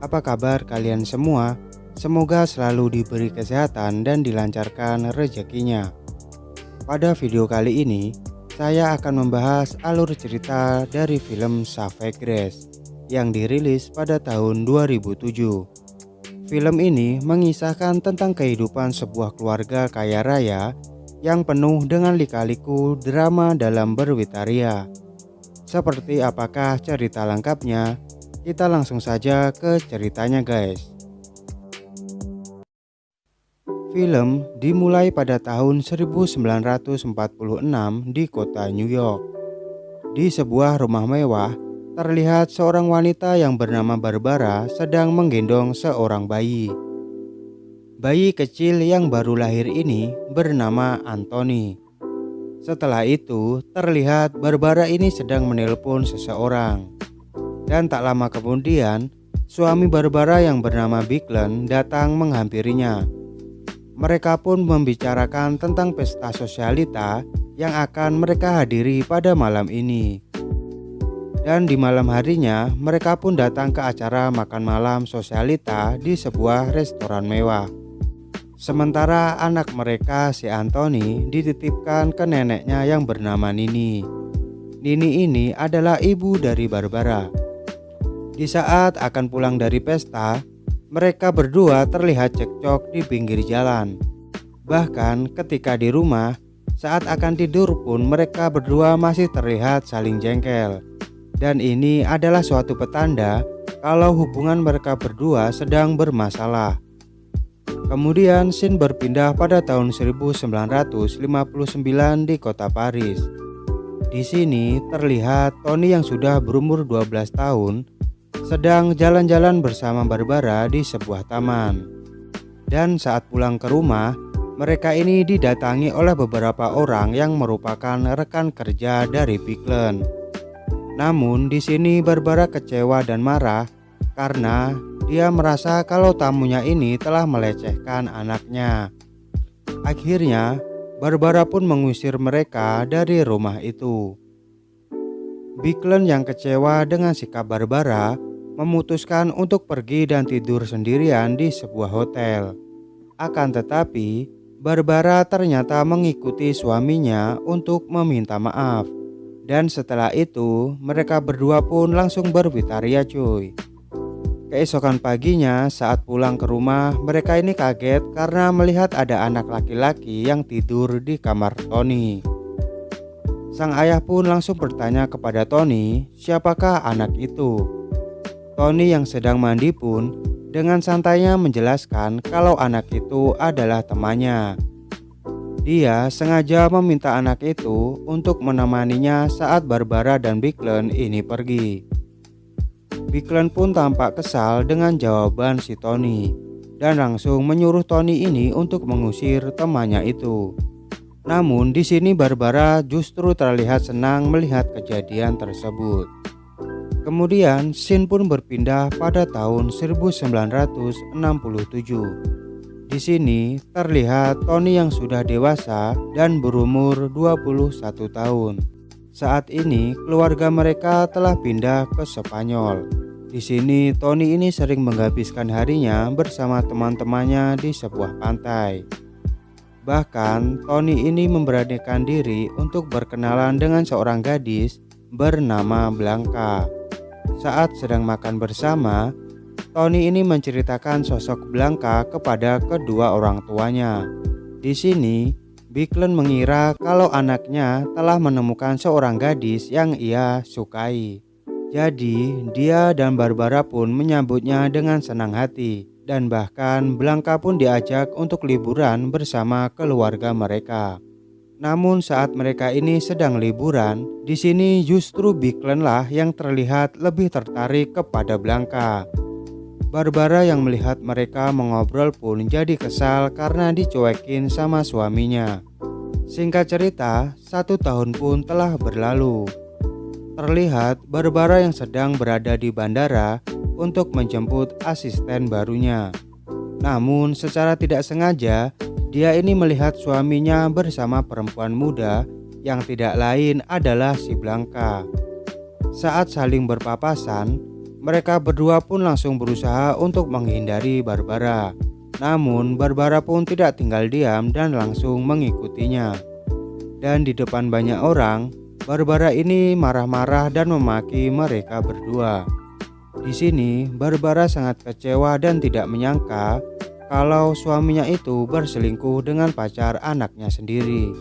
Apa kabar kalian semua? Semoga selalu diberi kesehatan dan dilancarkan rezekinya. Pada video kali ini, saya akan membahas alur cerita dari film Savage Grace yang dirilis pada tahun 2007. Film ini mengisahkan tentang kehidupan sebuah keluarga kaya raya yang penuh dengan lika-liku drama dalam berwitaria. Seperti apakah cerita lengkapnya? Kita langsung saja ke ceritanya guys. Film dimulai pada tahun 1946 di kota New York. Di sebuah rumah mewah, terlihat seorang wanita yang bernama Barbara sedang menggendong seorang bayi. Bayi kecil yang baru lahir ini bernama Anthony. Setelah itu, terlihat Barbara ini sedang menelpon seseorang. Dan tak lama kemudian, suami Barbara yang bernama Biglen datang menghampirinya. Mereka pun membicarakan tentang pesta sosialita yang akan mereka hadiri pada malam ini. Dan di malam harinya, mereka pun datang ke acara makan malam sosialita di sebuah restoran mewah. Sementara anak mereka si Anthony dititipkan ke neneknya yang bernama Nini. Nini ini adalah ibu dari Barbara. Di saat akan pulang dari pesta, mereka berdua terlihat cekcok di pinggir jalan. Bahkan ketika di rumah, saat akan tidur pun mereka berdua masih terlihat saling jengkel. Dan ini adalah suatu petanda kalau hubungan mereka berdua sedang bermasalah. Kemudian scene berpindah pada tahun 1959 di kota Paris. Di sini terlihat Tony yang sudah berumur 12 tahun sedang jalan-jalan bersama Barbara di sebuah taman. Dan saat pulang ke rumah, mereka ini didatangi oleh beberapa orang yang merupakan rekan kerja dari Biglen. Namun di sini Barbara kecewa dan marah karena dia merasa kalau tamunya ini telah melecehkan anaknya. Akhirnya, Barbara pun mengusir mereka dari rumah itu. Biglen yang kecewa dengan sikap Barbara memutuskan untuk pergi dan tidur sendirian di sebuah hotel. Akan tetapi, Barbara ternyata mengikuti suaminya untuk meminta maaf. Dan setelah itu, mereka berdua pun langsung berwitaria cuy. Keesokan paginya saat pulang ke rumah, mereka ini kaget karena melihat ada anak laki-laki yang tidur di kamar Tony. Sang ayah pun langsung bertanya kepada Tony, siapakah anak itu? Tony yang sedang mandi pun dengan santainya menjelaskan kalau anak itu adalah temannya. Dia sengaja meminta anak itu untuk menemaninya saat Barbara dan Biglen ini pergi. Biglen pun tampak kesal dengan jawaban si Tony dan langsung menyuruh Tony ini untuk mengusir temannya itu. Namun di sini Barbara justru terlihat senang melihat kejadian tersebut. Kemudian scene pun berpindah pada tahun 1967. Di sini terlihat Tony yang sudah dewasa dan berumur 21 tahun. Saat ini keluarga mereka telah pindah ke Spanyol. Di sini Tony ini sering menghabiskan harinya bersama teman-temannya di sebuah pantai. Bahkan Tony ini memberanikan diri untuk berkenalan dengan seorang gadis bernama Blanca. Saat sedang makan bersama, Tony ini menceritakan sosok Blanca kepada kedua orang tuanya. Di sini Biglen mengira kalau anaknya telah menemukan seorang gadis yang ia sukai. Jadi dia dan Barbara pun menyambutnya dengan senang hati. Dan bahkan Blanca pun diajak untuk liburan bersama keluarga mereka. Namun saat mereka ini sedang liburan, di sini justru Biglen lah yang terlihat lebih tertarik kepada Blanca. Barbara yang melihat mereka mengobrol pun jadi kesal karena dicuekin sama suaminya. Singkat cerita, 1 tahun pun telah berlalu. Terlihat Barbara yang sedang berada di bandara untuk menjemput asisten barunya. Namun secara tidak sengaja, dia ini melihat suaminya bersama perempuan muda yang tidak lain adalah si Blanca. Saat saling berpapasan, Mereka berdua pun langsung berusaha untuk menghindari Barbara. Namun Barbara pun tidak tinggal diam dan langsung mengikutinya. Dan di depan banyak orang, Barbara ini marah-marah dan memaki mereka berdua. Di sini Barbara sangat kecewa dan tidak menyangka kalau suaminya itu berselingkuh dengan pacar anaknya sendiri.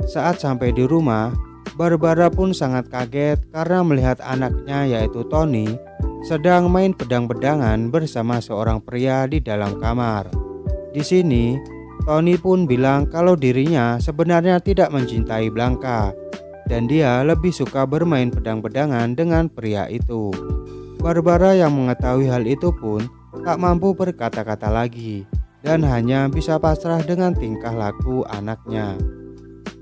Saat sampai di rumah, Barbara pun sangat kaget karena melihat anaknya yaitu Tony sedang main pedang-pedangan bersama seorang pria di dalam kamar. Di sini, Tony pun bilang kalau dirinya sebenarnya tidak mencintai Blanca dan dia lebih suka bermain pedang-pedangan dengan pria itu. Barbara yang mengetahui hal itu pun tak mampu berkata-kata lagi dan hanya bisa pasrah dengan tingkah laku anaknya.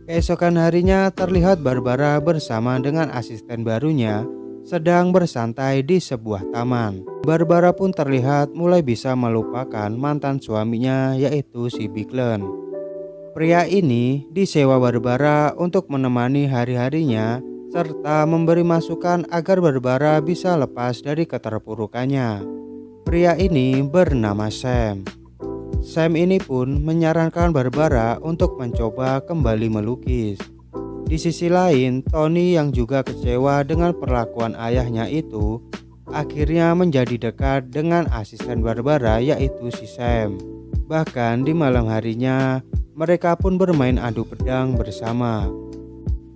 Keesokan harinya terlihat Barbara bersama dengan asisten barunya sedang bersantai di sebuah taman. Barbara pun terlihat mulai bisa melupakan mantan suaminya yaitu si Biglen. Pria ini disewa Barbara untuk menemani hari-harinya serta memberi masukan agar Barbara bisa lepas dari keterpurukannya. Pria ini bernama Sam. Sam ini pun menyarankan Barbara untuk mencoba kembali melukis. Di sisi lain, Tony yang juga kecewa dengan perlakuan ayahnya itu akhirnya menjadi dekat dengan asisten Barbara yaitu si Sam. Bahkan di malam harinya mereka pun bermain adu pedang bersama.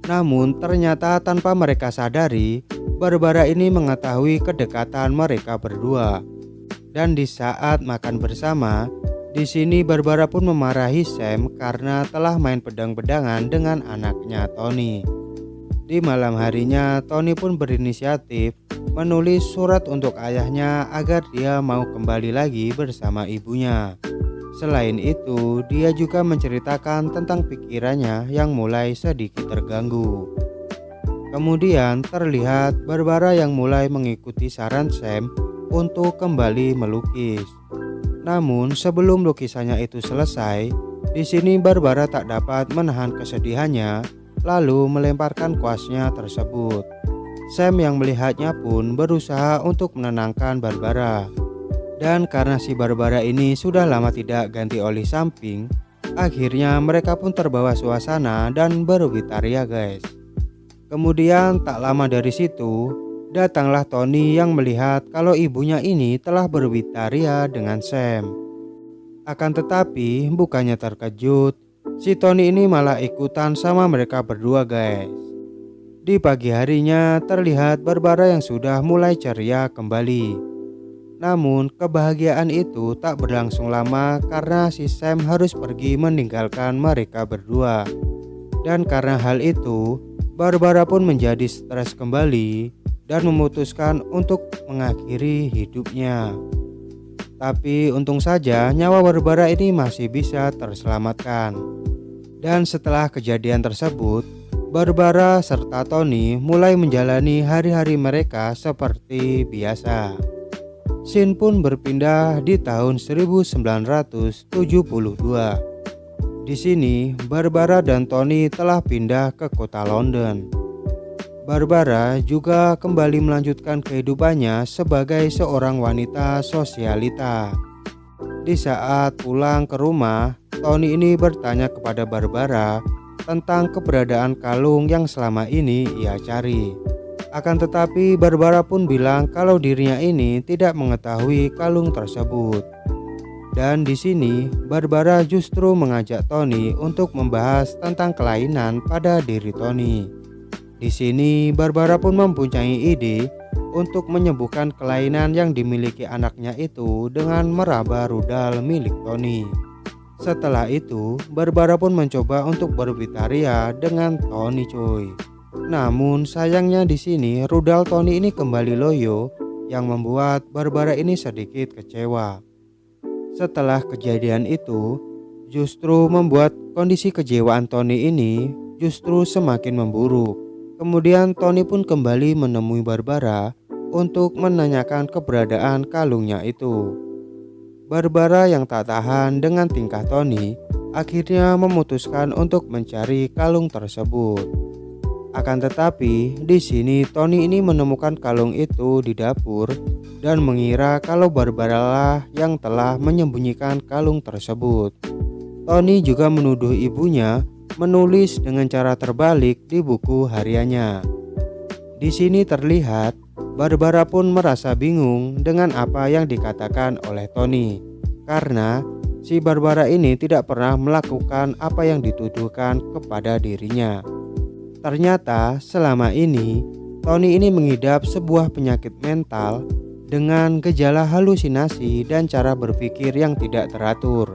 Namun ternyata tanpa mereka sadari, Barbara ini mengetahui kedekatan mereka berdua. Dan di saat makan bersama, di sini Barbara pun memarahi Sam karena telah main pedang-pedangan dengan anaknya Tony. Di malam harinya, Tony pun berinisiatif menulis surat untuk ayahnya agar dia mau kembali lagi bersama ibunya. Selain itu, dia juga menceritakan tentang pikirannya yang mulai sedikit terganggu. Kemudian terlihat Barbara yang mulai mengikuti saran Sam untuk kembali melukis. Namun sebelum lukisannya itu selesai, di sini Barbara tak dapat menahan kesedihannya, lalu melemparkan kuasnya tersebut. Sam yang melihatnya pun berusaha untuk menenangkan Barbara. Dan karena si Barbara ini sudah lama tidak ganti oli samping, akhirnya mereka pun terbawa suasana dan berwitaria guys. Kemudian tak lama dari situ, datanglah Tony yang melihat kalau ibunya ini telah berwitaria dengan Sam. Akan tetapi bukannya terkejut, si Tony ini malah ikutan sama mereka berdua guys. Di pagi harinya terlihat Barbara yang sudah mulai ceria kembali. Namun kebahagiaan itu tak berlangsung lama karena si Sam harus pergi meninggalkan mereka berdua. Dan karena hal itu, Barbara pun menjadi stres kembali dan memutuskan untuk mengakhiri hidupnya. Tapi untung saja nyawa Barbara ini masih bisa terselamatkan. Dan setelah kejadian tersebut, Barbara serta Tony mulai menjalani hari-hari mereka seperti biasa. Scene pun berpindah di tahun 1972. Di sini, Barbara dan Tony telah pindah ke kota London. Barbara juga kembali melanjutkan kehidupannya sebagai seorang wanita sosialita. Di saat pulang ke rumah, Tony ini bertanya kepada Barbara tentang keberadaan kalung yang selama ini ia cari. Akan tetapi Barbara pun bilang kalau dirinya ini tidak mengetahui kalung tersebut. Dan di sini Barbara justru mengajak Tony untuk membahas tentang kelainan pada diri Tony. Di sini Barbara pun mempunyai ide untuk menyembuhkan kelainan yang dimiliki anaknya itu dengan meraba rudal milik Tony. Setelah itu, Barbara pun mencoba untuk berwitaria dengan Tony cuy. Namun sayangnya di sini rudal Tony ini kembali loyo yang membuat Barbara ini sedikit kecewa. Setelah kejadian itu, justru membuat kondisi kejewaan Tony ini justru semakin memburuk. Kemudian Tony pun kembali menemui Barbara untuk menanyakan keberadaan kalungnya itu. Barbara yang tak tahan dengan tingkah Tony akhirnya memutuskan untuk mencari kalung tersebut. Akan tetapi, di sini Tony ini menemukan kalung itu di dapur dan mengira kalau Barbara lah yang telah menyembunyikan kalung tersebut. Tony juga menuduh ibunya menulis dengan cara terbalik di buku hariannya. Di sini terlihat Barbara pun merasa bingung dengan apa yang dikatakan oleh Tony, karena si Barbara ini tidak pernah melakukan apa yang dituduhkan kepada dirinya. Ternyata selama ini Tony ini mengidap sebuah penyakit mental dengan gejala halusinasi dan cara berpikir yang tidak teratur.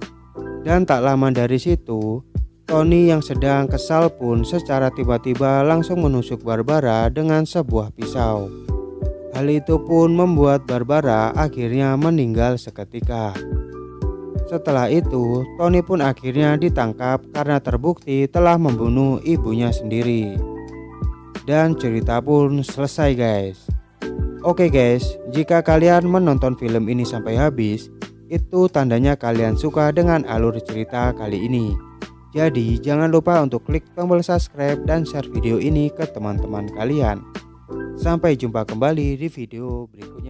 Dan tak lama dari situ, Tony yang sedang kesal pun secara tiba-tiba langsung menusuk Barbara dengan sebuah pisau. Hal itu pun membuat Barbara akhirnya meninggal seketika. Setelah itu, Tony pun akhirnya ditangkap karena terbukti telah membunuh ibunya sendiri. Dan cerita pun selesai guys. Oke guys, jika kalian menonton film ini sampai habis, itu tandanya kalian suka dengan alur cerita kali ini. Jadi jangan lupa untuk klik tombol subscribe dan share video ini ke teman-teman kalian. Sampai jumpa kembali di video berikutnya.